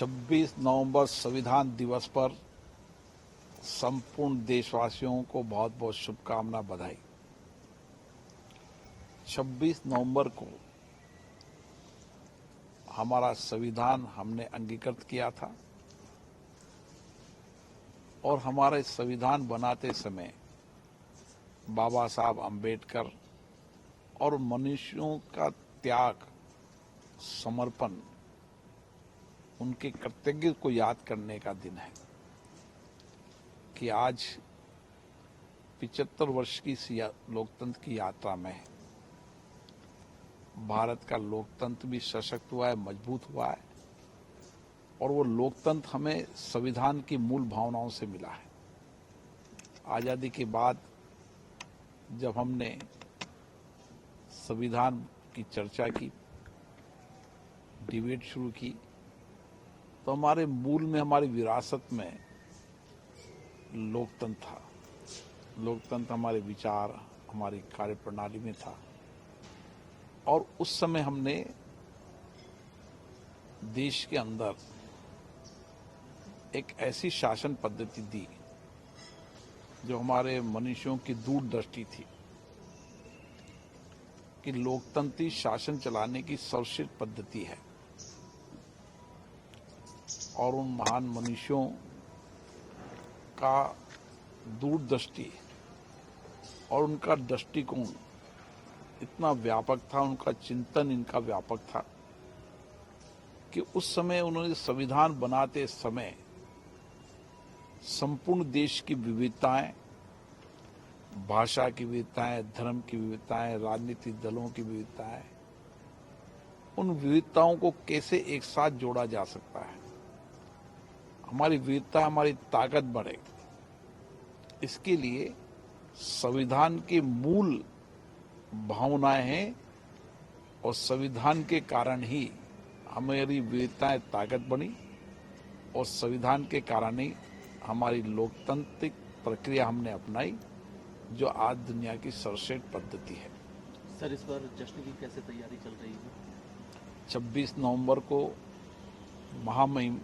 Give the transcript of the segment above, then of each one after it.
26 नवंबर संविधान दिवस पर संपूर्ण देशवासियों को बहुत बहुत शुभकामना बधाई। 26 नवंबर को हमारा संविधान हमने अंगीकृत किया था और हमारे संविधान बनाते समय बाबा साहब अम्बेडकर और मनुष्यों का त्याग, समर्पण, उनके कर्तव्य को याद करने का दिन है कि आज 75 वर्ष की लोकतंत्र की यात्रा में है। भारत का लोकतंत्र भी सशक्त हुआ है, मजबूत हुआ है और वो लोकतंत्र हमें संविधान की मूल भावनाओं से मिला है। आजादी के बाद जब हमने संविधान की चर्चा की, डिबेट शुरू की, तो हमारे मूल में, हमारी विरासत में लोकतंत्र था। लोकतंत्र हमारे विचार, हमारी कार्यप्रणाली में था और उस समय हमने देश के अंदर एक ऐसी शासन पद्धति दी जो हमारे मनुष्यों की दूरदृष्टि थी कि लोकतंत्री शासन चलाने की सर्वश्रेष्ठ पद्धति है और उन महान मनुष्यों का दूरदृष्टि और उनका दृष्टिकोण इतना व्यापक था, उनका चिंतन इनका व्यापक था कि उस समय उन्होंने संविधान बनाते समय संपूर्ण देश की विविधताएं, भाषा की विविधताएं, धर्म की विविधताएं, राजनीतिक दलों की विविधताएं, उन विविधताओं को कैसे एक साथ जोड़ा जा सकता है, हमारी विविधता, हमारी ताकत बढ़े, इसके लिए संविधान के मूल भावनाएं हैं और संविधान के कारण ही हमारी विविधताएं ताकत बनी और संविधान के कारण ही हमारी लोकतांत्रिक प्रक्रिया हमने अपनाई जो आज दुनिया की सर्वश्रेष्ठ पद्धति है। सर, इस बार जश्न की कैसे तैयारी चल रही है? 26 नवंबर को महामहिम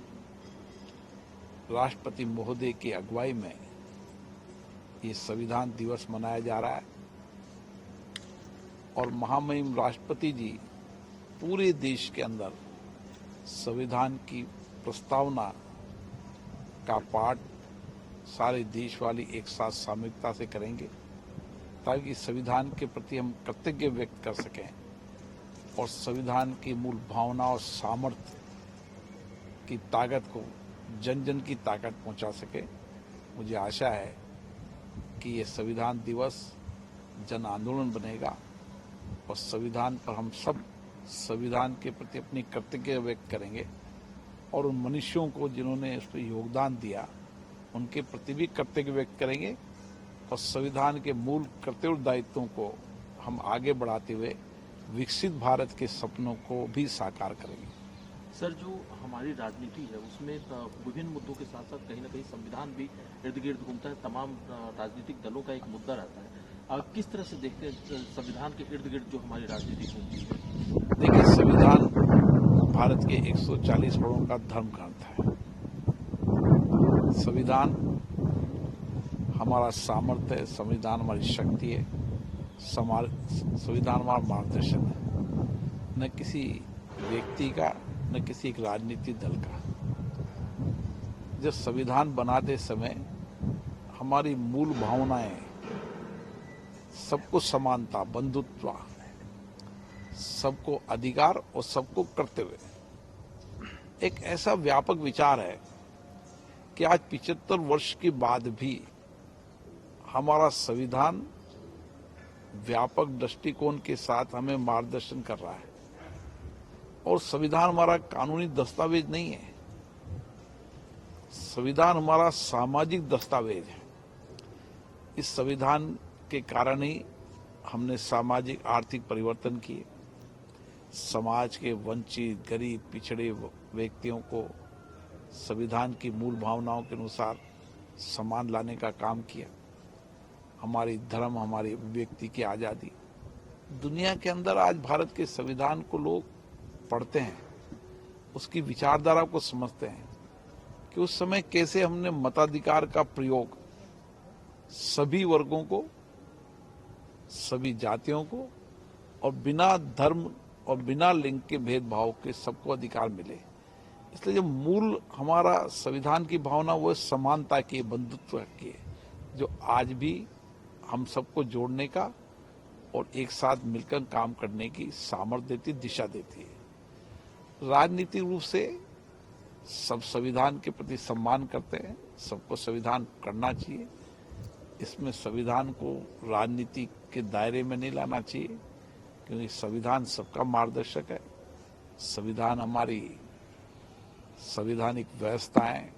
राष्ट्रपति महोदय की अगुवाई में ये संविधान दिवस मनाया जा रहा है और महामहिम राष्ट्रपति जी पूरे देश के अंदर संविधान की प्रस्तावना का पाठ सारे देशवासी एक साथ सामूहिकता से करेंगे ताकि संविधान के प्रति हम कृतज्ञता व्यक्त कर सकें और संविधान की मूल भावना और सामर्थ्य की ताकत को जन जन की ताकत पहुंचा सके। मुझे आशा है कि ये संविधान दिवस जन आंदोलन बनेगा और संविधान पर हम सब संविधान के प्रति अपनी कृतज्ञता व्यक्त करेंगे और उन मनुष्यों को जिन्होंने इस पर योगदान दिया उनके प्रति भी कृतज्ञता व्यक्त करेंगे और संविधान के मूल कर्तव्य और दायित्वों को हम आगे बढ़ाते हुए विकसित भारत के सपनों को भी साकार करेंगे। सर, जो हमारी राजनीति है उसमें विभिन्न मुद्दों के साथ साथ कहीं ना कहीं संविधान भी इर्द गिर्द घूमता है, तमाम राजनीतिक दलों का एक मुद्दा रहता है। किस तरह से देखते हैं संविधान के इर्द गिर्द जो हमारी राजनीति घूमती है? देखिए, संविधान भारत के 140 करोड़ का धर्म ग्रंथ है। संविधान हमारा सामर्थ्य है, संविधान हमारी शक्ति है, संविधान हमारा मार्गदर्शन है, न किसी व्यक्ति का न किसी एक राजनीतिक दल का। जब संविधान बनाते समय हमारी मूल भावनाएं सबको समानता, बंधुत्व, सबको अधिकार और सबको कर्तव्य, एक ऐसा व्यापक विचार है कि आज 75 वर्ष के बाद भी हमारा संविधान व्यापक दृष्टिकोण के साथ हमें मार्गदर्शन कर रहा है और संविधान हमारा कानूनी दस्तावेज नहीं है, संविधान हमारा सामाजिक दस्तावेज है। इस संविधान के कारण ही हमने सामाजिक आर्थिक परिवर्तन किए, समाज के वंचित, गरीब, पिछड़े व्यक्तियों को संविधान की मूल भावनाओं के अनुसार सम्मान लाने का काम किया, हमारी धर्म, हमारी अभिव्यक्ति की आज़ादी। दुनिया के अंदर आज भारत के संविधान को लोग पढ़ते हैं, उसकी विचारधारा को समझते हैं कि उस समय कैसे हमने मताधिकार का प्रयोग सभी वर्गों को, सभी जातियों को और बिना धर्म और बिना लिंग के भेदभाव के सबको अधिकार मिले। इसलिए जो मूल हमारा संविधान की भावना वो समानता की, बंधुत्व की है, जो आज भी हम सबको जोड़ने का और एक साथ मिलकर काम करने की सामर्थ्य देती, दिशा देती है। राजनीतिक रूप से सब संविधान के प्रति सम्मान करते हैं, सबको संविधान करना चाहिए। इसमें संविधान को राजनीति के दायरे में नहीं लाना चाहिए, क्योंकि संविधान सबका मार्गदर्शक है। संविधान हमारी संवैधानिक व्यवस्थाएं,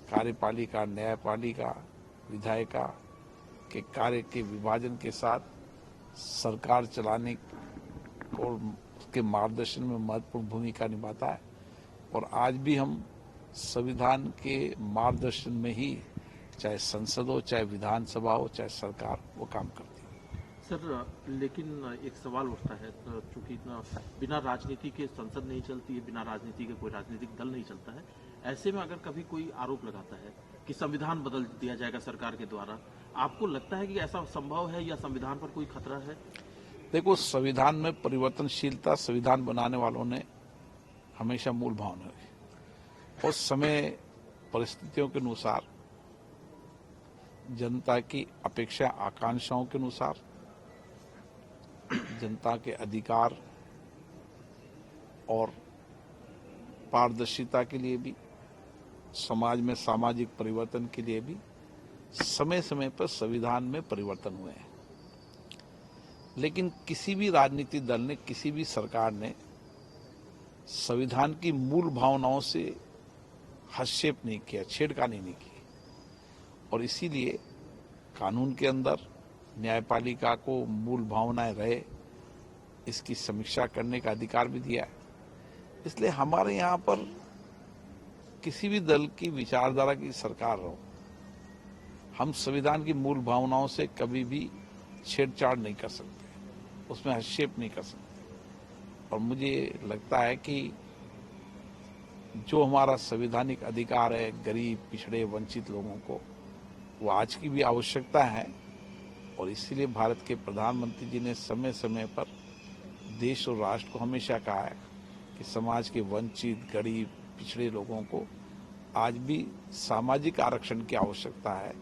कार्यपालिका, न्यायपालिका, विधायिका के कार्य के विभाजन के साथ सरकार चलाने और उसके मार्गदर्शन में महत्वपूर्ण भूमिका निभाता है। और आज भी हम संविधान के मार्गदर्शन में ही, चाहे संसद हो, चाहे विधानसभा हो, चाहे सरकार, वो काम करती है। सर, लेकिन एक सवाल उठता है, चूंकि बिना राजनीति के संसद नहीं चलती है, बिना राजनीति के कोई राजनीतिक दल नहीं चलता है। ऐसे में अगर कभी कोई आरोप लगाता है कि संविधान बदल दिया जाएगा सरकार के द्वारा, आपको लगता है कि ऐसा संभव है या संविधान पर कोई खतरा है? देखो, संविधान में परिवर्तनशीलता संविधान बनाने वालों ने हमेशा मूल भावना रही। उस समय परिस्थितियों के अनुसार, जनता की अपेक्षा आकांक्षाओं के अनुसार, जनता के अधिकार और पारदर्शिता के लिए भी, समाज में सामाजिक परिवर्तन के लिए भी समय समय पर संविधान में परिवर्तन हुए हैं। लेकिन किसी भी राजनीतिक दल ने, किसी भी सरकार ने संविधान की मूल भावनाओं से हस्तक्षेप नहीं किया, छेड़खानी नहीं की। और इसीलिए कानून के अंदर न्यायपालिका को मूल भावनाएं रहे, इसकी समीक्षा करने का अधिकार भी दिया है। इसलिए हमारे यहाँ पर किसी भी दल की विचारधारा की सरकार हो, हम संविधान की मूल भावनाओं से कभी भी छेड़छाड़ नहीं कर सकते, उसमें हस्तक्षेप नहीं कर सकते। और मुझे लगता है कि जो हमारा संवैधानिक अधिकार है गरीब, पिछड़े, वंचित लोगों को, वो आज की भी आवश्यकता है। और इसीलिए भारत के प्रधानमंत्री जी ने समय समय पर देश और राष्ट्र को हमेशा कहा है कि समाज के वंचित, गरीब, पिछड़े लोगों को आज भी सामाजिक आरक्षण की आवश्यकता है।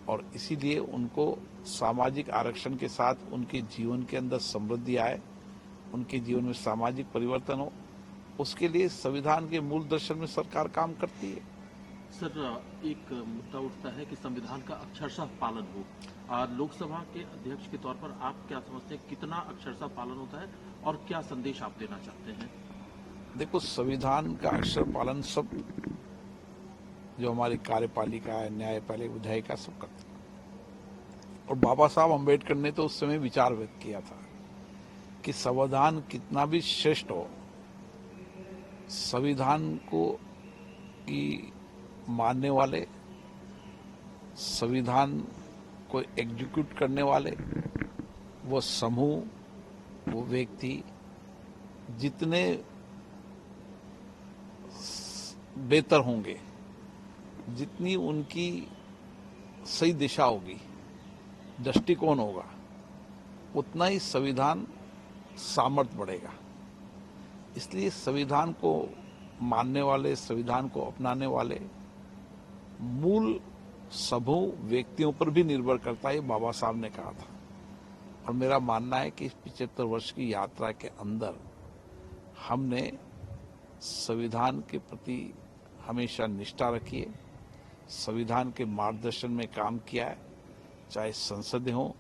और इसीलिए उनको सामाजिक आरक्षण के साथ उनके जीवन के अंदर समृद्धि आए, उनके जीवन में सामाजिक परिवर्तन हो, उसके लिए संविधान के मूल दर्शन में सरकार काम करती है। सर, एक मुद्दा उठता है कि संविधान का अक्षरशः पालन हो। लोकसभा के अध्यक्ष के तौर पर आप क्या समझते हैं, कितना अक्षरशः पालन होता है और क्या संदेश आप देना चाहते हैं? देखो, संविधान का अक्षर पालन सब जो हमारी कार्यपालिका है, न्यायपालिका, विधायिका, सब करते हैं। और बाबा साहब अम्बेडकर ने तो उस समय विचार व्यक्त किया था कि संविधान कितना भी श्रेष्ठ हो, संविधान को की मानने वाले, संविधान को एग्जीक्यूट करने वाले, वो समूह, वो व्यक्ति जितने बेहतर होंगे, जितनी उनकी सही दिशा होगी, दृष्टिकोण होगा, उतना ही संविधान सामर्थ्य बढ़ेगा। इसलिए संविधान को मानने वाले, संविधान को अपनाने वाले मूल समूह व्यक्तियों पर भी निर्भर करता है, बाबा साहब ने कहा था। और मेरा मानना है कि इस 75 वर्ष की यात्रा के अंदर हमने संविधान के प्रति हमेशा निष्ठा रखी है, संविधान के मार्गदर्शन में काम किया है। चाहे संसद हो,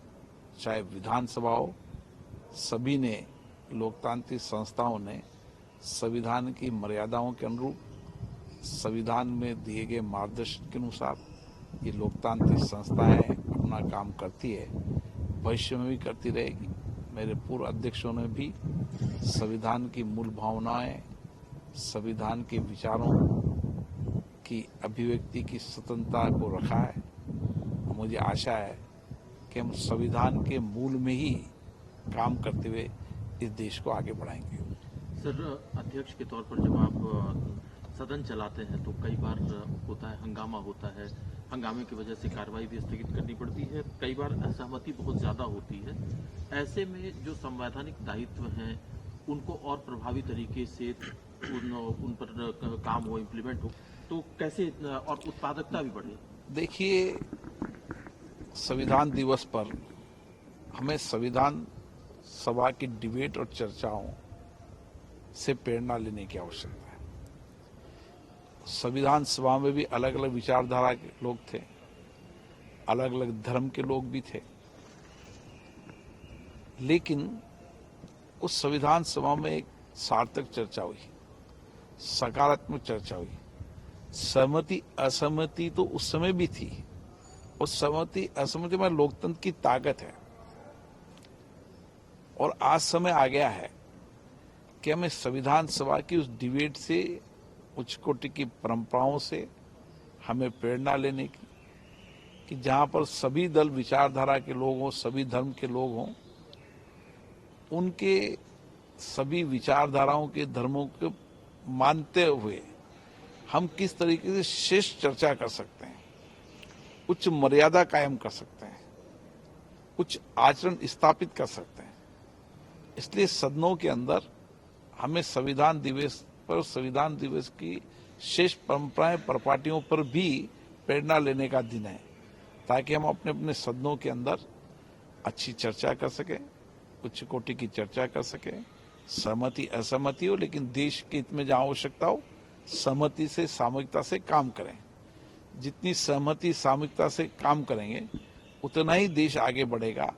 चाहे विधानसभा हो, सभी ने, लोकतांत्रिक संस्थाओं ने संविधान की मर्यादाओं के अनुरूप, संविधान में दिए गए मार्गदर्शन के अनुसार ये लोकतांत्रिक संस्थाएं अपना काम करती है, भविष्य में भी करती रहेगी। मेरे पूर्व अध्यक्षों ने भी संविधान की मूल भावनाएं, संविधान के विचारों की अभिव्यक्ति की स्वतंत्रता को रखा है। मुझे आशा है कि हम संविधान के मूल में ही काम करते हुए इस देश को आगे बढ़ाएंगे। सर, अध्यक्ष के तौर पर जब आप सदन चलाते हैं तो कई बार होता है, हंगामा होता है, हंगामे की वजह से कार्रवाई भी स्थगित करनी पड़ती है, कई बार असहमति बहुत ज़्यादा होती है। ऐसे में जो संवैधानिक दायित्व हैं उनको और प्रभावी तरीके से उन पर काम हो, इम्प्लीमेंट हो, तो कैसे और उत्पादकता भी बढ़े। देखिए, संविधान दिवस पर हमें संविधान सभा की डिबेट और चर्चाओं से प्रेरणा लेने की आवश्यकता है। संविधान सभा में भी अलग अलग विचारधारा के लोग थे, अलग अलग धर्म के लोग भी थे, लेकिन उस संविधान सभा में एक सार्थक चर्चा हुई, सकारात्मक चर्चा हुई। सहमति असहमति तो उस समय भी थी, उस सहमति असहमति में लोकतंत्र की ताकत है। और आज समय आ गया है कि हमें संविधान सभा की उस डिबेट से, उच्च कोटि की परंपराओं से हमें प्रेरणा लेने की, कि जहां पर सभी दल विचारधारा के लोग हों, सभी धर्म के लोग हों, उनके सभी विचारधाराओं के धर्मों को मानते हुए हम किस तरीके से श्रेष्ठ चर्चा कर सकते हैं, उच्च मर्यादा कायम कर सकते हैं, उच्च आचरण स्थापित कर सकते हैं। इसलिए सदनों के अंदर हमें संविधान दिवस पर, संविधान दिवस की शेष परंपराएं परिपाटियों पर भी प्रेरणा लेने का दिन है, ताकि हम अपने अपने सदनों के अंदर अच्छी चर्चा कर सकें, उच्च कोटि की चर्चा कर सकें। सहमति असहमति हो, लेकिन देश के हित में जहां आवश्यकता हो, सहमति से, सामूहिकता से काम करें। जितनी सहमति सामूहिकता से काम करेंगे उतना ही देश आगे बढ़ेगा।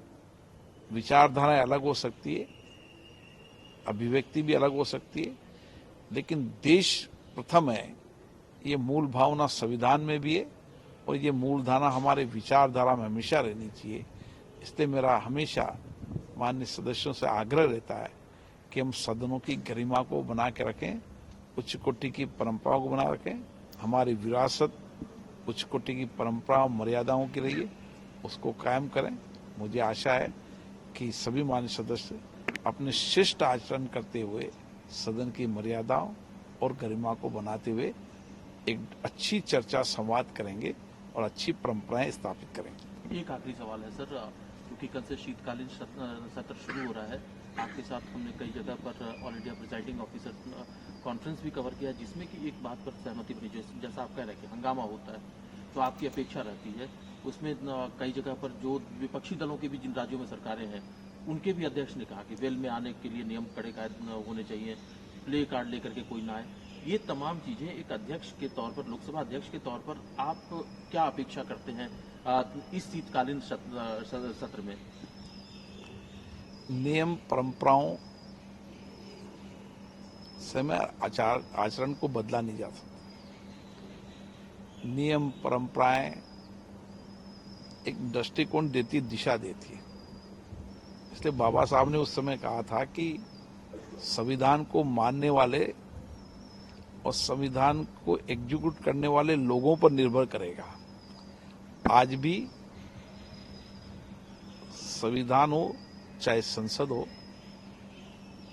विचारधाराएं अलग हो सकती है, अभिव्यक्ति भी अलग हो सकती है, लेकिन देश प्रथम है, ये मूल भावना संविधान में भी है और ये मूल धारणा हमारे विचारधारा में हमेशा रहनी चाहिए। इसलिए मेरा हमेशा माननीय सदस्यों से आग्रह रहता है कि हम सदनों की गरिमा को बना के रखें, उच्च कोटि की परंपराओं को बना रखें। हमारी विरासत उच्च कोटि की परंपरा मर्यादाओं की रही है, उसको कायम करें। मुझे आशा है कि सभी माननीय सदस्य अपने शिष्ट आचरण करते हुए सदन की मर्यादाओं और गरिमा को बनाते हुए एक अच्छी चर्चा संवाद करेंगे और अच्छी परंपराएं स्थापित करेंगे। एक आखिरी सवाल है सर, क्योंकि कल से शीतकालीन सत्र शुरू हो रहा है, आपके साथ हमने कई जगह पर all India presiding officer conference भी कवर किया, जिसमें कि एक बात पर सहमति बनी, जैसा आप कह रहे हैं कि हंगामा होता है तो आपकी अपेक्षा रहती है, उसमें कई जगह पर जो विपक्षी दलों की भी जिन राज्यों में सरकारें हैं उनके भी अध्यक्ष ने कहा कि वेल में आने के लिए नियम कड़े कायद होने चाहिए, प्ले कार्ड लेकर के कोई ना आए। ये तमाम चीजें एक अध्यक्ष के तौर पर, लोकसभा अध्यक्ष के तौर पर आप क्या अपेक्षा करते हैं इस शीतकालीन सत्र में? नियम परंपराओं से मैं आचरण को बदला नहीं जा सकता। नियम परंपराएं एक दृष्टिकोण देती, दिशा देती है। इसलिए बाबा साहब ने उस समय कहा था कि संविधान को मानने वाले और संविधान को एग्जीक्यूट करने वाले लोगों पर निर्भर करेगा। आज भी संविधान हो चाहे संसद हो,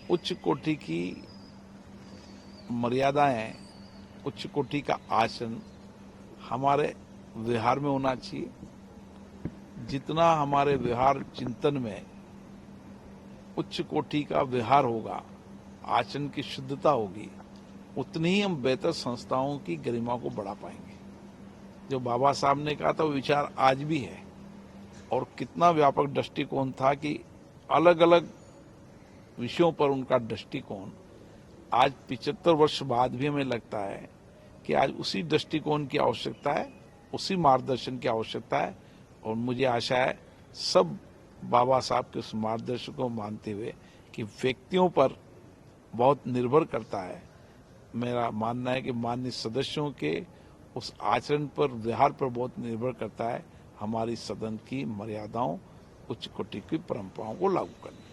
उच्च कोटि की मर्यादाएं, उच्च कोटि का आचरण हमारे व्यवहार में होना चाहिए। जितना हमारे व्यवहार चिंतन में उच्च कोटि का व्यवहार होगा, आचरण की शुद्धता होगी, उतनी ही हम बेहतर संस्थाओं की गरिमा को बढ़ा पाएंगे। जो बाबा साहब ने कहा था वो विचार आज भी है, और कितना व्यापक दृष्टिकोण था कि अलग अलग विषयों पर उनका दृष्टिकोण आज 75 वर्ष बाद भी हमें लगता है कि आज उसी दृष्टिकोण की आवश्यकता है, उसी मार्गदर्शन की आवश्यकता है। और मुझे आशा है सब बाबा साहब के उस मार्गदर्शन को मानते हुए कि व्यक्तियों पर बहुत निर्भर करता है। मेरा मानना है कि माननीय सदस्यों के उस आचरण पर, व्यवहार पर बहुत निर्भर करता है हमारी सदन की मर्यादाओं, उच्च कोटि की परंपराओं को लागू करना।